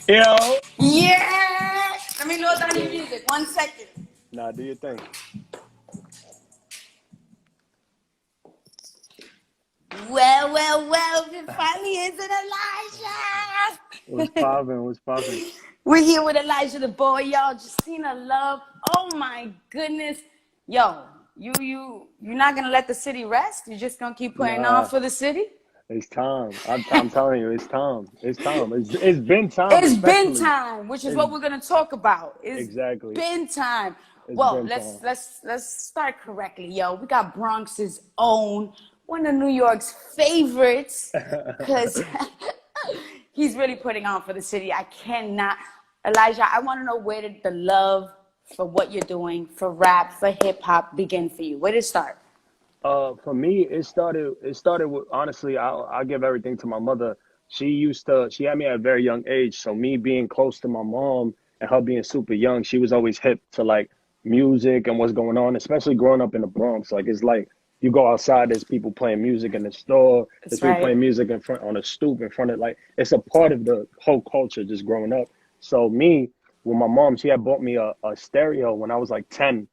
Yo. Yeah! Let me load down your music. 1 second. Nah, do your thing. Well, it finally is an Elijah! What's poppin'? What's poppin'? We're here with Elijah the boy, y'all. Jacina Love. Oh my goodness. Yo, you're not gonna let the city rest? You're just gonna keep putting on Nah, for the city? it's time. I'm telling you, it's time. It's time. It's been time, It's been especially. time, which is It's what we're gonna talk about. It's exactly. been time. It's Well, been let's time. let's let's start correctly, yo. We got Bronx's own, one of New York's favorites, because he's really putting on for the city. I cannot, Elijah. I want to know, where did the love for what you're doing, for rap, for hip hop, begin for you? Where did it start? For me, it started with, honestly, I'll give everything to my mother. She had me at a very young age. So me being close to my mom and her being super young, she was always hip to like music and what's going on, especially growing up in the Bronx. Like it's like you go outside, there's people playing music in the store, there's That's people right. playing music in front on the stoop in front of, like it's a part of the whole culture just growing up. So me, with my mom, she had bought me a stereo when I was like 10,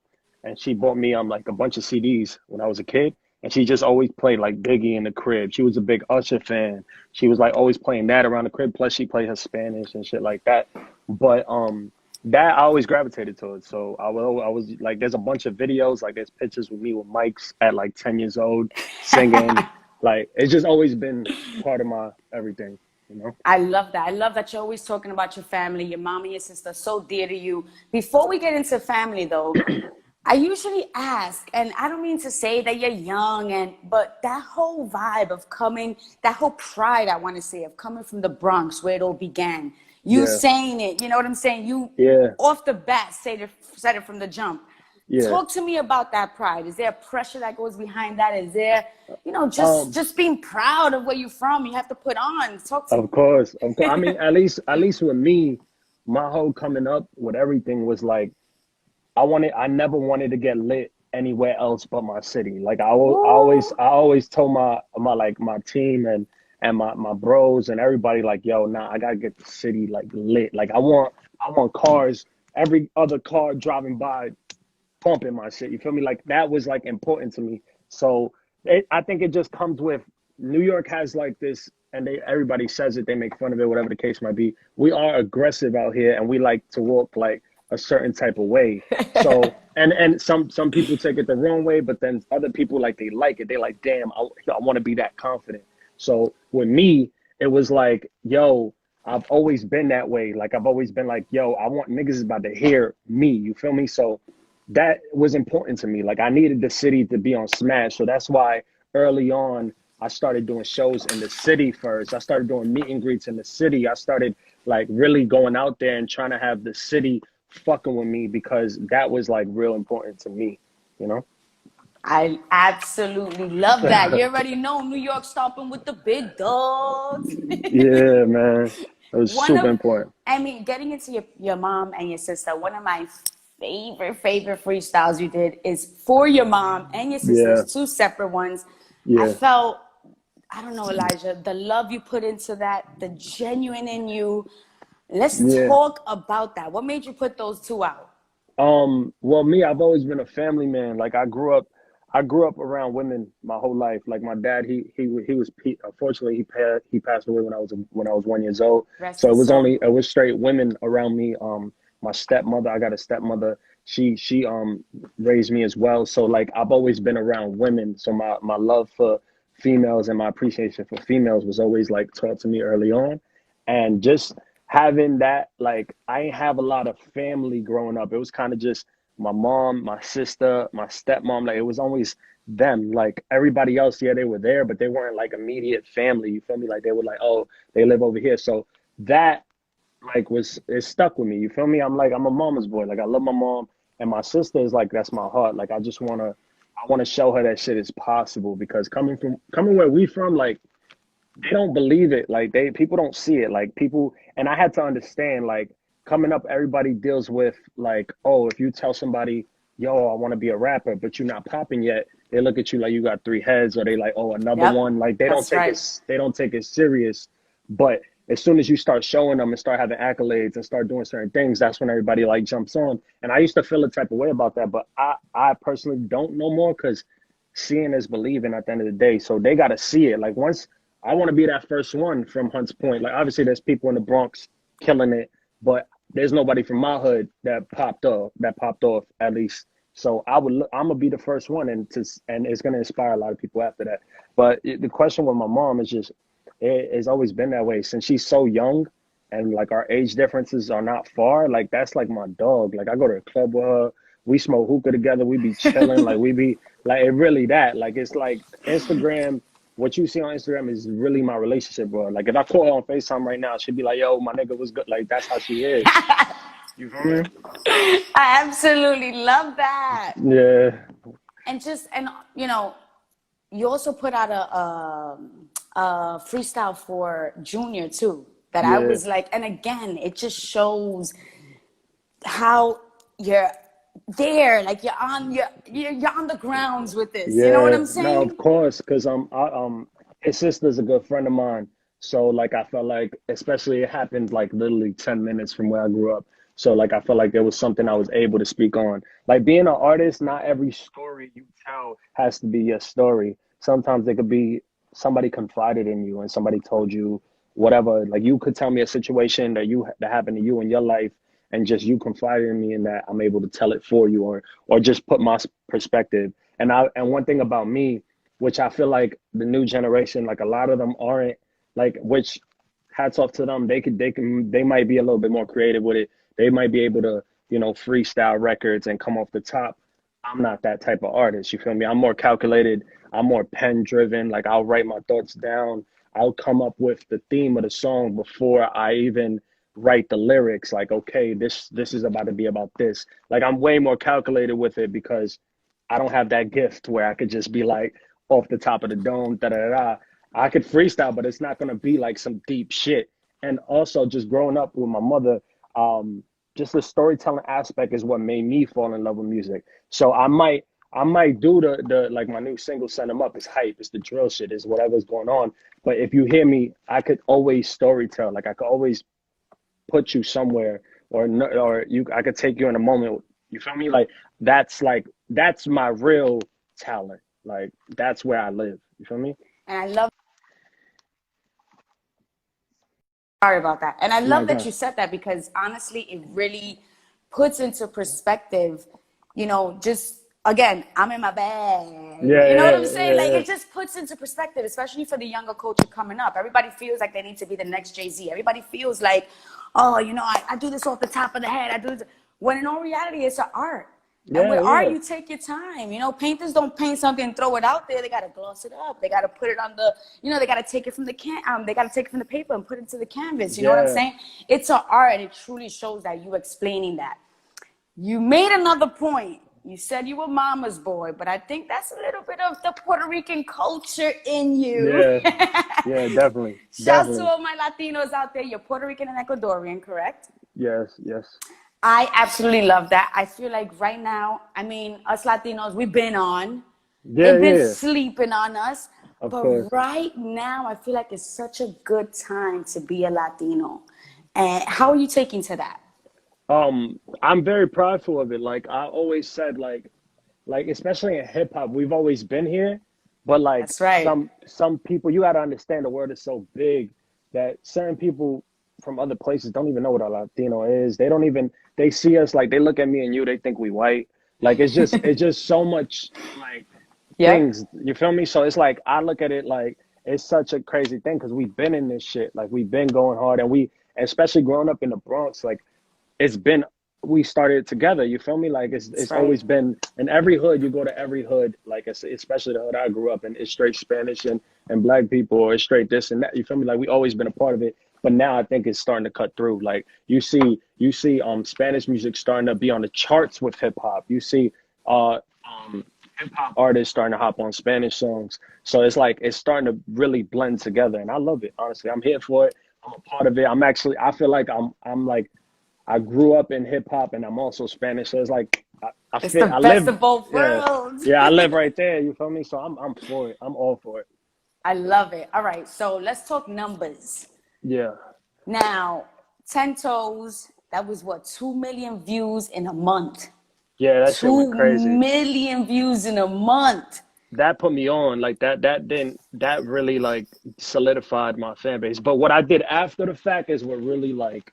and she bought me like a bunch of CDs when I was a kid. And she just always played like Biggie in the crib. She was a big Usher fan. She was like always playing that around the crib. Plus she played her Spanish and shit like that. But that I always gravitated towards. So I was like, there's a bunch of videos, like there's pictures with me with mics at like 10 years old singing. Like it's just always been part of my everything, you know? I love that. I love that you're always talking about your family, your mom and your sister, so dear to you. Before we get into family, though, I usually ask, and I don't mean to say that you're young, but that whole vibe of coming, that whole pride, I want to say, of coming from the Bronx, where it all began. You Yeah, saying it, you know what I'm saying? You yeah, off the bat said it from the jump. yeah. Talk to me about that pride. Is there pressure that goes behind that? Is there, just Um, just being proud of where you're from? You have to put on. Talk to Of me. course, of course. I mean, at least with me, my whole coming up with everything was like I never wanted to get lit anywhere else but my city. Like Woo. I always told my team and my bros and everybody like, yo, nah, I gotta get the city like lit. Like I want cars, every other car driving by pumping my shit. You feel me? Like that was like important to me. So I think it just comes with New York has like this, and everybody says it. They make fun of it, whatever the case might be. We are aggressive out here, and we like to walk like a certain type of way. So and some people take it the wrong way, but then other people like it. They like, damn, I want to be that confident. So with me, it was like, yo, I've always been that way. Like I've always been like, yo, I want niggas about to hear me. You feel me? So that was important to me. Like I needed the city to be on smash. So that's why early on I started doing shows in the city first. I started doing meet and greets in the city. I started like really going out there and trying to have the city fucking with me because that was like real important to me, you know? I absolutely love that. You already know New York stomping with the big dogs. Yeah, man. It was One super of, important. I mean, getting into your mom and your sister, one of my favorite freestyles you did is for your mom and your Yeah, sisters, two separate ones. I yeah, felt, I don't know, Elijah, the love you put into that, the genuine in you. Let's yeah. talk about that. What made you put those two out? Well, me, I've always been a family man. Like I grew up around women my whole life. Like my dad, unfortunately he passed away when I was 1 years old. Rest So his soul. it was straight women around me. My stepmother, I got a stepmother. She raised me as well. So like I've always been around women. So my love for females and my appreciation for females was always like taught to me early on. And just having that, like I ain't have a lot of family growing up. It was kind of just my mom, my sister, my stepmom. Like it was always them. Like everybody else, yeah, they were there, but they weren't like immediate family. You feel me? Like they were like, oh, they live over here. So that like was it stuck with me. You feel me? I'm a mama's boy. Like I love my mom, and my sister is like that's my heart. Like I wanna show her that shit is possible because coming where we from, like they don't believe it. Like people don't see it. Like people, and I had to understand, like coming up, everybody deals with like, oh, if you tell somebody, yo, I want to be a rapper, but you're not popping yet, they look at you like you got three heads, or they like, oh, another Yep, one. Like they don't that's take right. it serious. But as soon as you start showing them and start having accolades and start doing certain things, that's when everybody like jumps on. And I used to feel a type of way about that, but I personally don't know more because seeing is believing at the end of the day. So they got to see it. Like once I want to be that first one from Hunts Point. Like obviously there's people in the Bronx killing it, but there's nobody from my hood that popped off at least. So I'm gonna be the first one, and it's gonna inspire a lot of people after that. But the question with my mom is just, it's always been that way since she's so young, and like our age differences are not far. Like that's like my dog. Like I go to a club with her, we smoke hookah together, we be chilling, like we be like it really that. Like it's like Instagram. What you see on Instagram is really my relationship, bro. Like if I call her on FaceTime right now, she'd be like, "Yo, my nigga was good." Like that's how she is. You feel me? I absolutely love that. Yeah. And just, and you also put out a freestyle for Junior too. That I Yeah. was like, and again, it just shows how you're there, like you're on the grounds with this. You know what Yeah, I'm no, of saying? course, because his sister's a good friend of mine. So like I felt like, especially it happened like literally 10 minutes from where I grew up. So like I felt like there was something I was able to speak on. Like being an artist, not every story you tell has to be your story. Sometimes it could be somebody confided in you and somebody told you whatever. Like you could tell me a situation that happened to you in your life, and just you confiding in me in that, I'm able to tell it for you, or just put my perspective. And one thing about me, which I feel like the new generation, like a lot of them aren't, like, which hats off to them. They might be a little bit more creative with it. They might be able to, freestyle records and come off the top. I'm not that type of artist. You feel me? I'm more calculated. I'm more pen driven. Like I'll write my thoughts down. I'll come up with the theme of the song before I even write the lyrics. Like, okay, this is about to be about this. Like I'm way more calculated with it because I don't have that gift where I could just be like off the top of the dome, da da da. I could freestyle, but it's not gonna be like some deep shit. And also, just growing up with my mother, um, just the storytelling aspect is what made me fall in love with music. So I might do the like my new single "Send 'Em Up" is hype. It's the drill shit. It's whatever's going on. But if you hear me, I could always storytell. Like I could always put you somewhere, or no, or I could take you in a moment. You feel me? That's my real talent. Like that's where I live. You feel me? And I love. Sorry about that. And I No, love that God. you said that because honestly, it really puts into perspective, just again, I'm in my bag. Yeah, You know what I'm yeah, saying? yeah, Like yeah. it just puts into perspective, especially for the younger culture coming up. Everybody feels like they need to be the next Jay-Z. Everybody feels like, oh, I do this off the top of the head. I do this. When in all reality, it's an art. And Yeah, with art, yeah, you take your time. Painters don't paint something and throw it out there. They gotta gloss it up. They gotta put it on the, they gotta take it from they gotta take it from the paper and put it to the canvas. You know what I'm yeah, saying? It's an art, and it truly shows that you explaining that. You made another point. You said you were mama's boy, but I think that's a little bit of the Puerto Rican culture in you. yeah, yeah. Definitely, Shouts to definitely. all my Latinos out there. You're Puerto Rican and Ecuadorian, correct? Yes, yes. I absolutely love that. I feel like right now, I mean, us Latinos, we've been on. Yeah, They've been yeah. sleeping on us. Of But course. right now, I feel like it's such a good time to be a Latino. And how are you taking to that? I'm very prideful of it. Like I always said, like especially in hip hop, we've always been here, but like That's right. some people, you got to understand the word is so big that certain people from other places don't even know what a Latino is. They see us like they look at me and you, they think we white. Like it's just so much like Yep. things. You feel me? So it's like I look at it like it's such a crazy thing because we've been in this shit. Like we've been going hard, and especially growing up in the Bronx, like it's been we started together. You feel me? Like That's it's right. always been in every hood. You go to every hood, like especially the hood I grew up in. It's straight Spanish and black people, or it's straight this and that. You feel me? Like we always been a part of it. But now I think it's starting to cut through. Like you see Spanish music starting to be on the charts with hip hop. You see hip hop artists starting to hop on Spanish songs. So it's like it's starting to really blend together, and I love it. Honestly, I'm here for it. I'm a part of it. I feel like I'm like I grew up in hip hop and I'm also Spanish. So it's like I It's the fit. I best live. of both Yeah, worlds. yeah. I live right there. You feel me? So I'm for it. I'm all for it. I love it. All right, so let's talk numbers. Yeah. Now, 10 Toes, that was what, 2 million views in a month. Yeah, that shit went 2 crazy. million views in a month. That put me on. Like that really like solidified my fan base. But what I did after the fact is what really like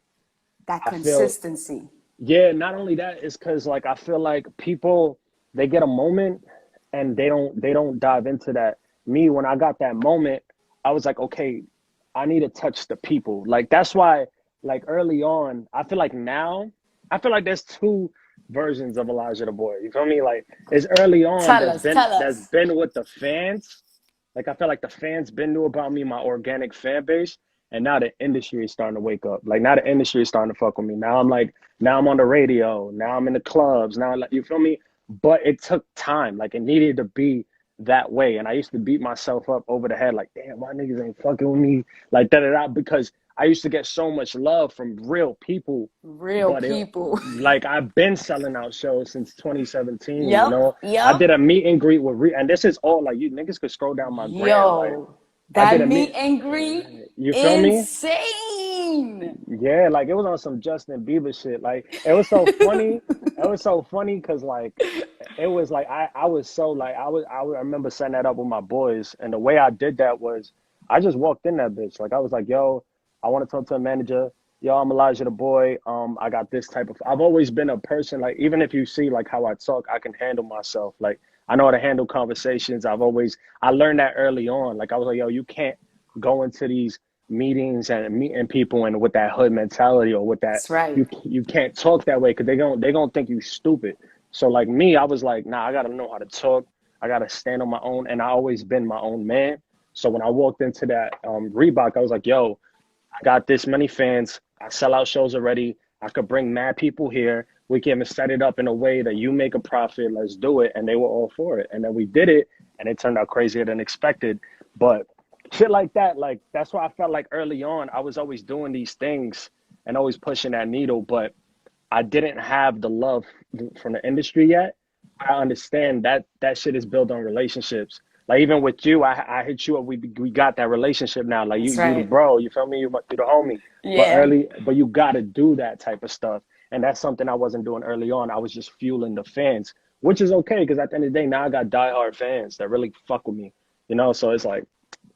That I feel. consistency. Yeah, not only that, it's because like I feel like people they get a moment and they don't dive into that. Me, when I got that moment, I was like, okay, I need to touch the people. Like that's why, like early on, I feel like now, I feel like there's two versions of Elijah the Boy. You feel me? Like it's early on Tell us, tell that's us. been with the fans. Like I feel like the fans been knew about me, my organic fan base, and now the industry is starting to wake up. Like now the industry is starting to fuck with me. Now I'm like, now I'm on the radio. Now I'm in the clubs. Now like you feel me? But it took time. Like it needed to be that way. And I used to beat myself up over the head, like, damn, why niggas ain't fucking with me, like da da da, because I used to get so much love from real people. Real But it, people. like I've been selling out shows since 2017. You Yep, know, I yep. did a meet and greet with, and this is all like you niggas could scroll down my gram. Like Yo, I did that a meet meet. and greet, You feel me? insane. Yeah, like it was on some Justin Bieber shit. Like it was so funny. It was so funny because like it was like I was so like I remember setting that up with my boys, and the way I did that was I just walked in that bitch. Like I was like, yo, I want to talk to a manager. Yo, I'm Elijah the Boy. I got this type of. I've always been a person like even if you see like how I talk, I can handle myself. Like I know how to handle conversations. I learned that early on. Like I was like, yo, you can't go into these meetings and meeting people and with that hood mentality or with that That's right. you can't talk that way because they gonna think you stupid. So like me, I was like, nah, I gotta know how to talk. I gotta stand on my own, and I always been my own man. So when I walked into that Reebok, I was like, yo, I got this many fans. I sell out shows already. I could bring mad people here. We can even set it up in a way that you make a profit. Let's do it. And they were all for it. And then we did it, and it turned out crazier than expected. But shit like that, like that's why I felt like early on I was always doing these things and always pushing that needle, but I didn't have the love from the industry yet. I understand that that shit is built on relationships. Like even with you, I hit you up. We got that relationship now. Like That's you the right. bro. You feel me? You the homie. Yeah. But you got to do that type of stuff, and that's something I wasn't doing early on. I was just fueling the fans, which is okay because at the end of the day, now I got diehard fans that really fuck with me. You know, so it's like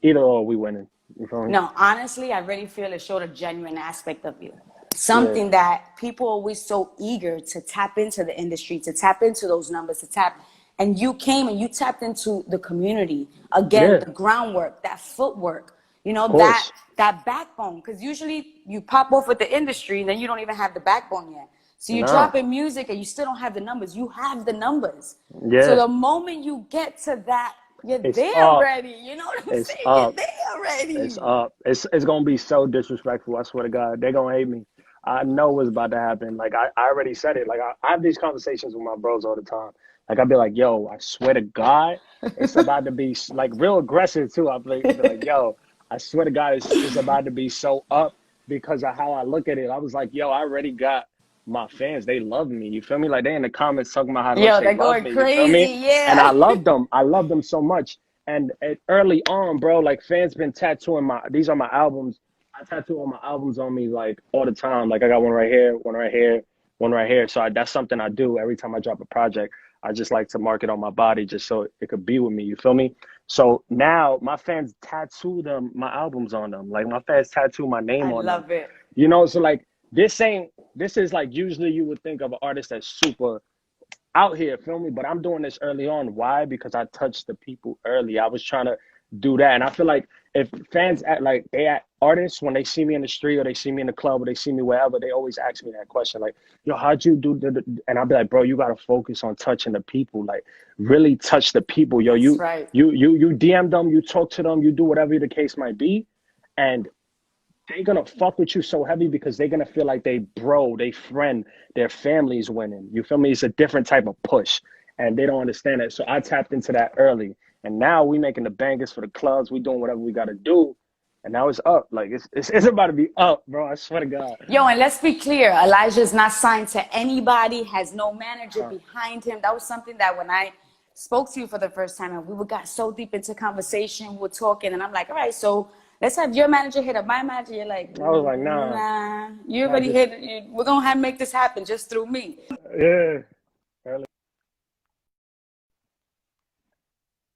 either or we winning. You feel me? No, honestly, I really feel it showed a genuine aspect of you. Yeah. Something that people are always so eager to tap into the industry, to tap into those numbers, to tap. And you came and you tapped into the community. Again, Yeah. the groundwork, that footwork, Of that course. that backbone. Because usually you pop off with the industry and then you don't even have the backbone yet. So you Nah. drop in music and you still don't have the numbers. You have the numbers. So Yeah. the moment you get to that, you're It's there up. already. You know what I'm It's saying? You're up. there It's already. up. It's gonna be so disrespectful. I swear to God, they're gonna hate me. I know what's about to happen. Like I already said it. Like I have these conversations with my bros all the time. Like I'd be like, yo, I swear to God, it's about to be like real aggressive too. I'd be like, yo, I swear to God, it's about to be so up because of how I look at it. I was like, yo, I already got my fans. They love me. You feel me? Like they in the comments talking about how much Yo, they they're love going me. You feel me? crazy. And Yeah. I love them. I love them so much. And early on, bro, like fans been tattooing these are my albums. I tattoo all my albums on me like all the time. Like I got one right here, one right here, one right here. So that's something I do every time I drop a project. I just like to mark it on my body just so it could be with me. You feel me? So now my fans tattoo my albums on them. Like my fans tattoo my I name on them. love it. You know, so like this is like usually you would think of an artist that's super out here, feel me? But I'm doing this early on. Why? Because I touched the people early. I was trying to do that. And I feel like if fans act like they act artists when they see me in the street or they see me in the club or they see me wherever, they always ask me that question. Like, yo, how'd you do and I'll be like, bro, you gotta focus on touching the people. Like really touch the people. Yo, That's right. you DM them, you talk to them, you do whatever the case might be. And they're gonna fuck with you so heavy because they're gonna feel like they bro, they friend, their family's winning. You feel me? It's a different type of push, and they don't understand it. So I tapped into that early, and now we making the bangers for the clubs. We doing whatever we gotta do, and now it's up. Like it's about to be up, bro. I swear to God. Yo, and let's be clear, Elijah's not signed to anybody, has no manager behind him. That was something that when I spoke to you for the first time and we got so deep into conversation, we were talking, and I'm like, all right, so Let's have your manager hit up my manager. You're like, I was like, nah, nah, you nah, already just hit it. We're going to have make this happen just through me. yeah. Early.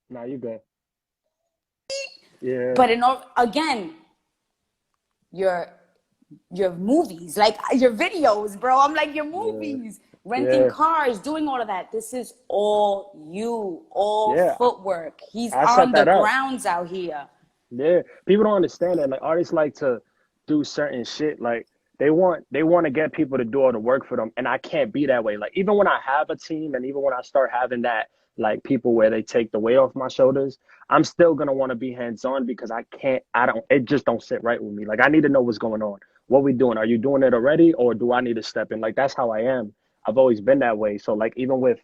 Nah, you good. Yeah, But again, your movies, like your videos, bro. I'm like your yeah, movies, renting yeah, cars, doing all of that. This is all you, all yeah. footwork. He's I set on the that up. grounds out here. Yeah, people don't understand that. Like artists like to do certain shit. Like they want to get people to do all the work for them, and I can't be that way. Like even when I have a team, and even when I start having that like people where they take the weight off my shoulders, I'm still gonna want to be hands on because I can't. I don't. It just don't sit right with me. Like I need to know what's going on. What we doing? Are you doing it already, or do I need to step in? Like that's how I am. I've always been that way. So like even with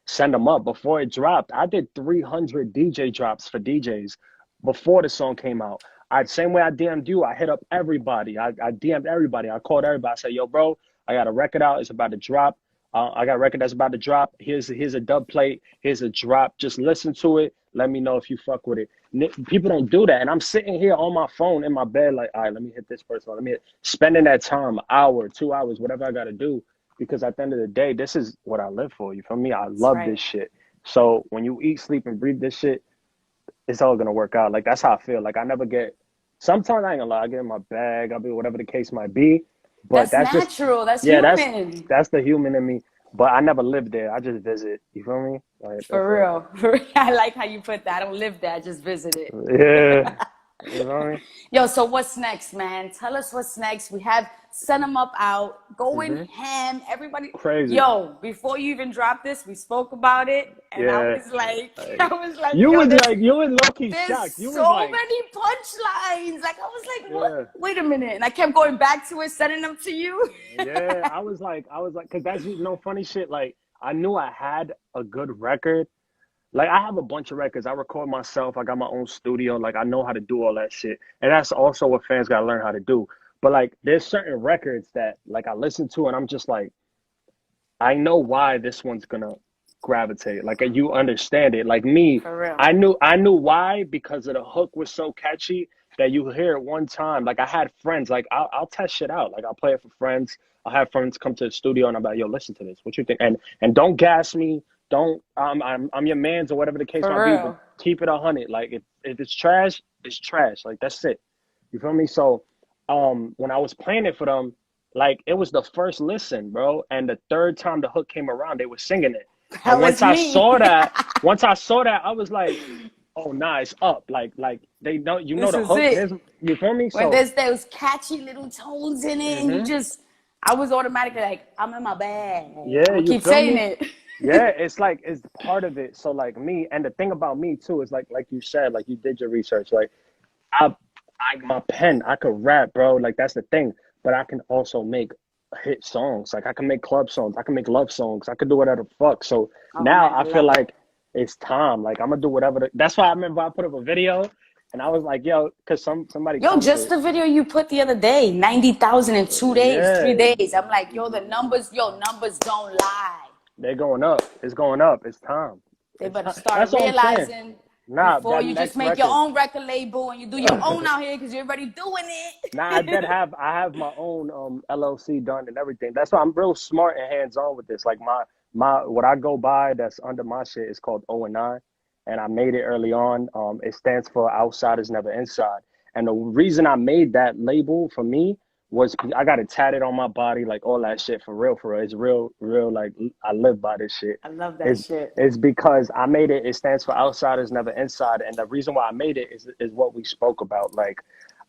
Send Them Up before it dropped, I did 300 DJ drops for DJs before the song came out. Same way I DM'd you, I hit up everybody. I DM'd everybody. I called everybody. I said, "Yo, bro, I got a record out. It's about to drop. I got a record that's about to drop. Here's a dub plate. Here's a drop. Just listen to it. Let me know if you fuck with it." People don't do that, and I'm sitting here on my phone in my bed, like, all right, let me hit this person. Let me spending that time, hour, 2 hours, whatever I got to do, because at the end of the day, this is what I live for. You feel me? I That's love this right. shit. So when you eat, sleep, and breathe this shit, it's all gonna work out. Like that's how I feel. Like I never get. Sometimes I ain't gonna lie, I get in my bag. I'll be whatever the case might be. But That's that's just natural. That's yeah. human. That's the human in me. But I never live there. I just visit. You feel me? Like that's For it. real. For real. I like how you put that. I don't live there. I just visit it. Yeah. You know what Yo, so what's next, man? Tell us what's next. We have Send 'Em Up out, I going mean? ham. Everybody, Crazy. yo, before you even dropped this, we spoke about it, and I Yeah. was like, Like, I was like, yo, you was low key there's shocked. You was so like, many punchlines. Like I was like, what? yeah. Wait a minute, and I kept going back to it, sending them to you. Yeah. Cause that's funny shit. Like I knew I had a good record. Like I have a bunch of records. I record myself. I got my own studio. Like I know how to do all that shit. And that's also what fans gotta learn how to do. But like there's certain records that like I listen to and I'm just like, I know why this one's gonna gravitate. Like you understand it. Like me, For real. I knew why because of the hook was so catchy that you hear it one time. Like I had friends, like I'll test shit out. Like I'll play it for friends. I'll have friends come to the studio and I'm like, yo, listen to this. What you think? And don't gas me. Don't I'm your man's or whatever the case For might be, but real. keep it 100. Like if it's trash, it's trash. Like that's it. You feel me? So when I was playing it for them, like it was the first listen, bro. And the third time the hook came around, they were singing it. And That was me. once I saw that, I was like, oh nah, it's up. Like they know This the is hook. it. There's you feel me? When So there's those catchy little tones in it, and you hmm just, I was automatically like, I'm in my bag. I'm yeah, gonna you keep feel saying me? it. Yeah, it's like it's part of it. So like me, and the thing about me too is like you said, like you did your research. Like I my pen, I could rap, bro. Like that's the thing. But I can also make hit songs. Like I can make club songs. I can make love songs. I can do whatever the fuck. So Oh now man, I I feel love it. like it's time. Like I'm gonna do whatever. That's why I remember I put up a video, and I was like, yo, because somebody Yo, just commented, the video you put the other day, 90,000 in 2 days, yeah, 3 days. I'm like, yo, the numbers, numbers don't lie. they're going up. It's going up. It's time. They better That's start all I'm saying. realizing Nah, before that you just next make your record. own record label and you do your own out here because you're already doing Nah, I did it. have I have my own LLC done and everything. That's why I'm real smart and hands on with this. Like my what I go by that's under my shit is called O and I, and I made it early on. It stands for Outsiders Never Inside. And the reason I made that label for me was I got it tatted on my body, like all that shit for real, for real. It's real. Like I live by this shit. I love that Is shit. is because I made it. It stands for Outsiders Never Inside, and the reason why I made it is what we spoke about. Like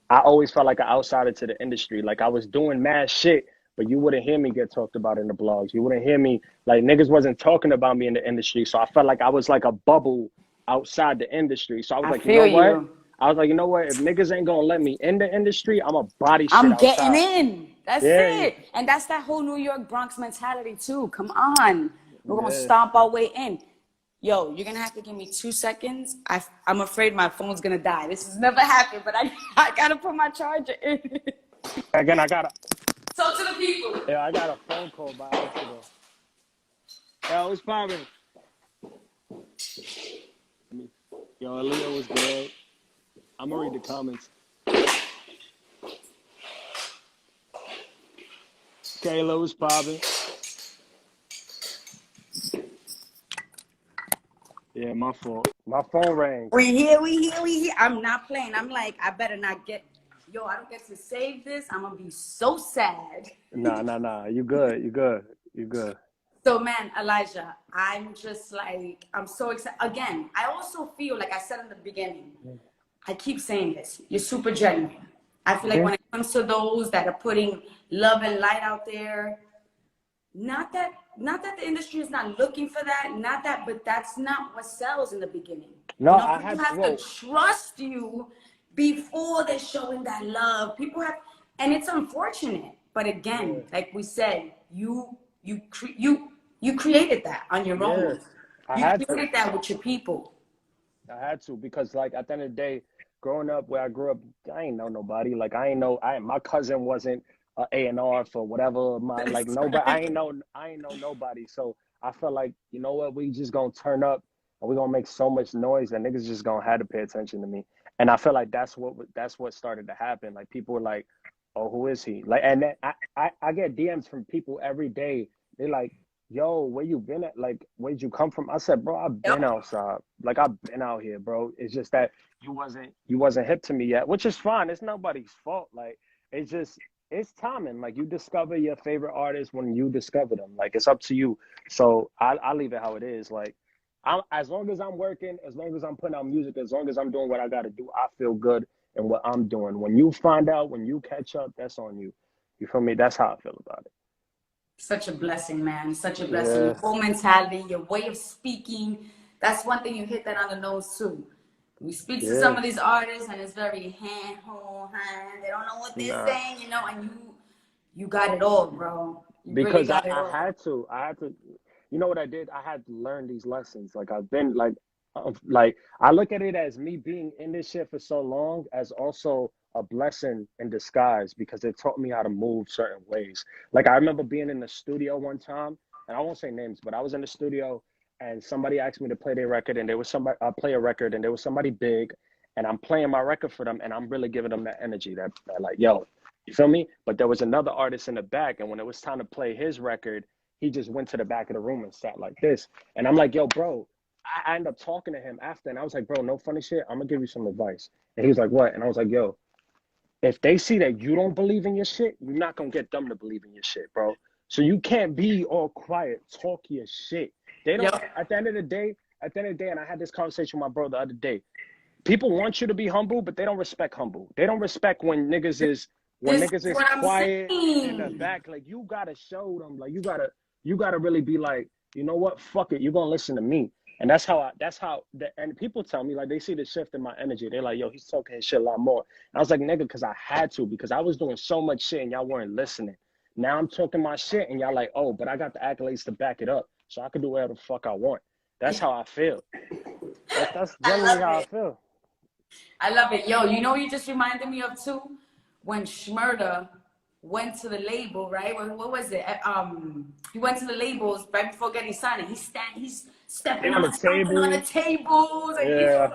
I always felt like an outsider to the industry. Like I was doing mad shit, but you wouldn't hear me get talked about in the blogs. You wouldn't hear me like niggas wasn't talking about me in the industry. So I felt like I was like a bubble outside the industry. So I was I like, you know feel what? you. I was like, you know what? If niggas ain't gonna let me in the industry, I'm a body shit I'm getting outside. in. That's Yeah, it. And that's that whole New York Bronx mentality too. Come on. We're gonna yeah. stomp our way in. Yo, you're gonna have to give me 2 seconds. I'm afraid my phone's gonna die. This has never happened, but I gotta put my charger in. Again, I got a Talk to the people. yeah, I got a phone call by accident. Yo, it's popping. Yo, Aaliyah was good. I'm gonna read the comments. Kayla was popping. Yeah, my fault. My phone rang. We here, we here, we here. I'm not playing. I'm like, I better not get, yo, I don't get to save this. I'm going to be so sad. Nah. You good. You good. You good. So, man, Elijah, I'm just like, I'm so excited. Again, I also feel, like I said in the beginning, I keep saying this, you're super genuine. I feel like when it comes to those that are putting love and light out there, not that the industry is not looking for that, not that, but that's not what sells in the beginning. No, You know, I people had have well, to trust you before they're showing that love. People have, and it's unfortunate. But again, yeah, like we said, you created that on your yeah. own. I You had to. created that with your people. I had to because like at the end of the day, growing up where I grew up, I ain't know nobody. Like I ain't know I my cousin wasn't a A&R for whatever my like nobody I ain't know nobody. So I felt like, you know what, we just gonna turn up and we gonna make so much noise that niggas just gonna have to pay attention to me. And I feel like that's what started to happen. Like people were like, oh, who is he? Like and then I get DMs from people every day. They like, yo, where you been at? Like, where'd you come from? I said, bro, I've been Yep. outside. Like, I've been out here, bro. It's just that you wasn't hip to me yet, which is fine. It's nobody's fault. Like, it's just it's timing. Like, you discover your favorite artist when you discover them. Like, it's up to you. So I leave it how it is. Like, as long as I'm working, as long as I'm putting out music, as long as I'm doing what I got to do, I feel good in what I'm doing. When you find out, when you catch up, that's on you. You feel me? That's how I feel about it. Such a blessing, man. Such a blessing. Your Yeah. whole mentality, your way of speaking. That's one thing you hit that on the nose too. We speak to some Yeah. of these artists and it's very hand. They don't know what they're Nah. saying, you know, and you got it all, bro. You really Because got it I all. had to. I had to. You know what I did? I had to learn these lessons. Like I've been like I look at it as me being in this shit for so long as also a blessing in disguise because it taught me how to move certain ways. Like I remember being in the studio one time, and I won't say names, but I was in the studio and somebody asked me to play their record, and there was somebody I play a record, and there was somebody big, and I'm playing my record for them, and I'm really giving them that energy that like yo, you feel me? But there was another artist in the back, and when it was time to play his record, he just went to the back of the room and sat like this. And I'm like, yo, bro, I ended up talking to him after, and I was like, bro, no funny shit. I'm gonna give you some advice. And he was like, what? And I was like, yo, if they see that you don't believe in your shit, you're not gonna get them to believe in your shit, bro. So you can't be all quiet, talk your shit. They don't. Yep. At the end of the day, and I had this conversation with my bro the other day. People want you to be humble, but they don't respect humble. They don't respect when This is niggas is what I'm quiet in the saying. back. Like you gotta show them. Like you gotta really be like, you know what? Fuck it. You're gonna listen to me. And and people tell me like they see the shift in my energy. They're like, yo, he's talking his shit a lot more. And I was like, nigga, because I had to, because I was doing so much shit and y'all weren't listening. Now I'm talking my shit and y'all like, oh, but I got the accolades to back it up. So I can do whatever the fuck I want. That's how I feel. That's I generally love how I it. feel. I love it. Yo, you know what you just reminded me of too? When Schmurda went to the label, right? What was it? He went to the labels right before getting signed. He's stepping On the on, stomping on the table. tables, and he's Yeah.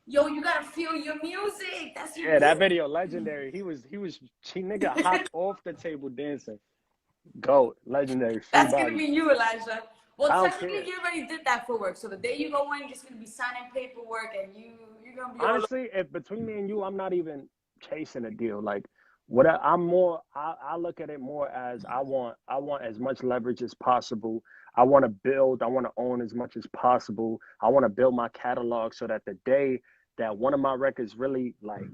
yo, you gotta feel your music. That's your Yeah, that gift. video legendary. He nigga hopped off the table dancing. Goat, legendary, free That's gonna body. be you, Elijah. Well, I don't technically, care. you already did that for work. So the day you go in, you're just gonna be signing paperwork, and you're gonna be all over. Honestly, if between me and you, I'm not even chasing a deal. Like I look at it more as I want as much leverage as possible. I want to build, I want to own as much as possible. I want to build my catalog so that the day that one of my records really like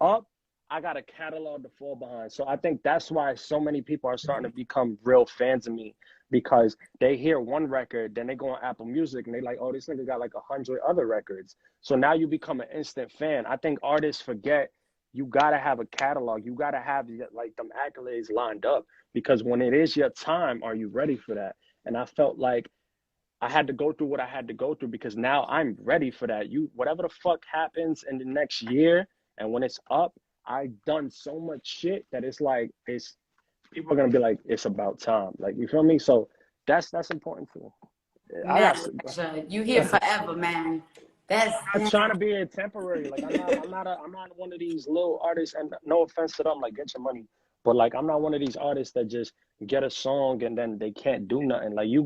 up, I got a catalog to fall behind. So I think that's why so many people are starting to become real fans of me because they hear one record, then they go on Apple Music and they like, oh, this nigga got like 100 other records. So now you become an instant fan. I think artists forget you gotta have a catalog. You gotta have like them accolades lined up because when it is your time, are you ready for that? And I felt like I had to go through what I had to go through because now I'm ready for that. You whatever the fuck happens in the next year and when it's up, I've done so much shit that it's like it's people are gonna be like, it's about time. Like you feel me? So that's important too. I Man, got Elijah, you here forever, man. That's I'm not trying to be a temporary. Like I'm not one of these little artists and no offense to them, like get your money. But like I'm not one of these artists that just get a song and then they can't do nothing. Like you're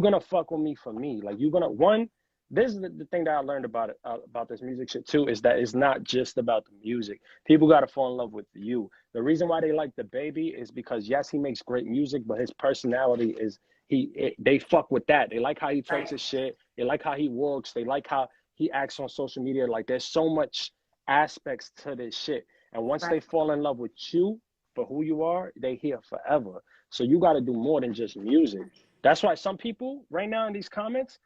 gonna fuck with me for me. Like you're gonna one. This is the thing that I learned about it about this music shit too is that it's not just about the music. People gotta fall in love with you. The reason why they like the baby is because yes, he makes great music, but his personality is they fuck with that. They like how he talks Right. his shit. They like how he walks. They like how he acts on social media. Like there's so much aspects to this shit. And once Right. they fall in love with you for who you are, they here forever. So you got to do more than just music. That's why some people right now in these comments,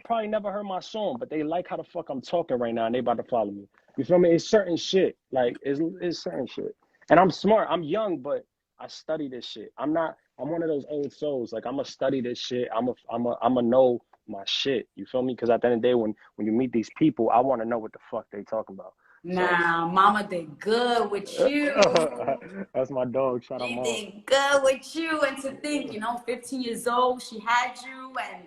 probably never heard my song, but they like how the fuck I'm talking right now, and they about to follow me. You feel me? It's certain shit. Like it's certain shit. And I'm smart. I'm young, but I study this shit. I'm not. I'm one of those old souls. Like I'm gonna study this shit. I'm a know my shit. You feel me? Because at the end of the day, when you meet these people, I want to know what the fuck they talking about. So Nah, Mama did good with you. that's my dog. Shout out She mom. did good with you. And to think, 15 years old, she had you, and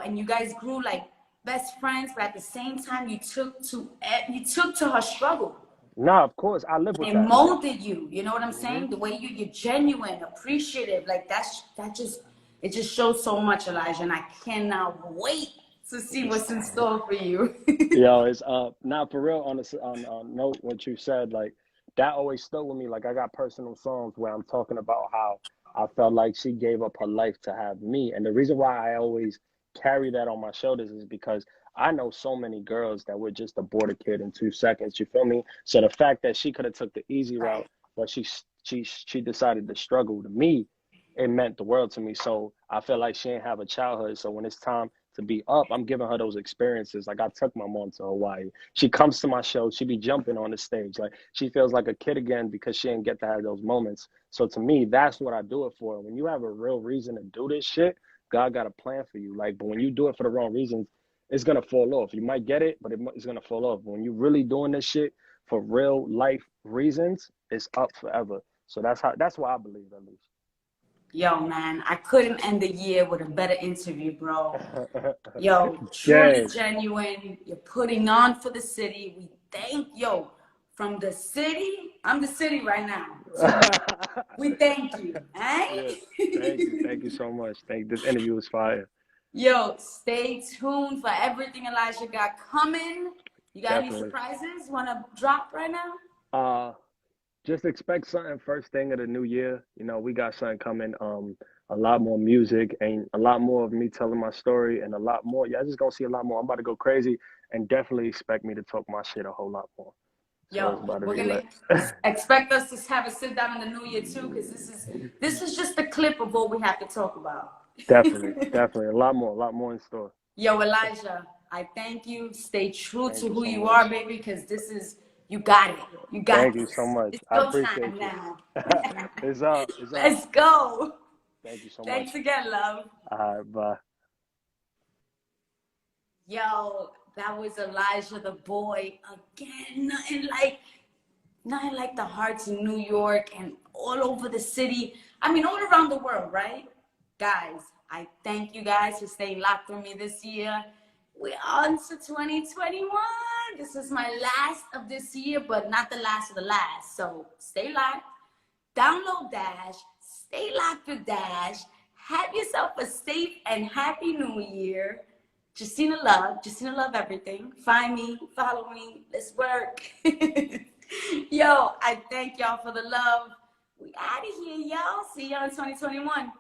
and you guys grew like best friends, but at the same time, you took to her struggle. Nah, of course I live with It that. Like, molded you. You know what I'm saying? The way you're genuine, appreciative. Like it just shows so much, Elijah. And I cannot wait to see what's in store for you. yo, it's not for real. On note what you said, like that always stuck with me. Like I got personal songs where I'm talking about how I felt like she gave up her life to have me, and the reason why I always carry that on my shoulders is because I know so many girls that would just abort a kid in 2 seconds. You feel me? So the fact that she could have took the easy Right. route, but she decided to struggle, to me, it meant the world to me. So I feel like she didn't have a childhood. So when it's time to be up, I'm giving her those experiences. Like I took my mom to Hawaii. She comes to my show. She be jumping on the stage. Like she feels like a kid again because she didn't get to have those moments. So to me, that's what I do it for. When you have a real reason to do this shit, God got a plan for you. Like, but when you do it for the wrong reasons, it's gonna fall off. You might get it, but it's gonna fall off. When you really doing this shit for real life reasons, it's up forever. So that's why I believe at least. Yo, man, I couldn't end the year with a better interview, bro. Yo, truly Gang. genuine. You're putting on for the city. We thank from the city. I'm the city right now. So we thank you. Eh? Yeah. Thank you so much. This interview was fire. Yo, stay tuned for everything Elijah got coming. You got any Definitely. surprises? Wanna drop right now? Uh just expect something first thing of the new year. We got something coming. A lot more music and a lot more of me telling my story and a lot more. Yeah, I just gonna see a lot more. I'm about to go crazy and definitely expect me to talk my shit a whole lot more. So it's Yo, about to we're be gonna lit. expect us to have a sit down in the new year too, because this is just a clip of what we have to talk about. Definitely. A lot more in store. Yo, Elijah, I thank you. Stay true Thank to you who so you much. are, baby, because you got it. You got Thank you so this. much. It's I your appreciate time you. now. It's up. It's up. Let's go. Thank you so much. Thanks again, love. All right, bye. Yo, that was Elijah the boy again. Nothing like the hearts in New York and all over the city. I mean, all around the world, right? Guys, I thank you guys for staying locked with me this year. We're on to 2021. This is my last of this year, but not the last of the last. So stay locked. Download Dash. Stay locked with Dash. Have yourself a safe and happy new year. Jacina Love everything. Find me, follow me, let's work. Yo, I thank y'all for the love. We out of here, y'all. See y'all in 2021.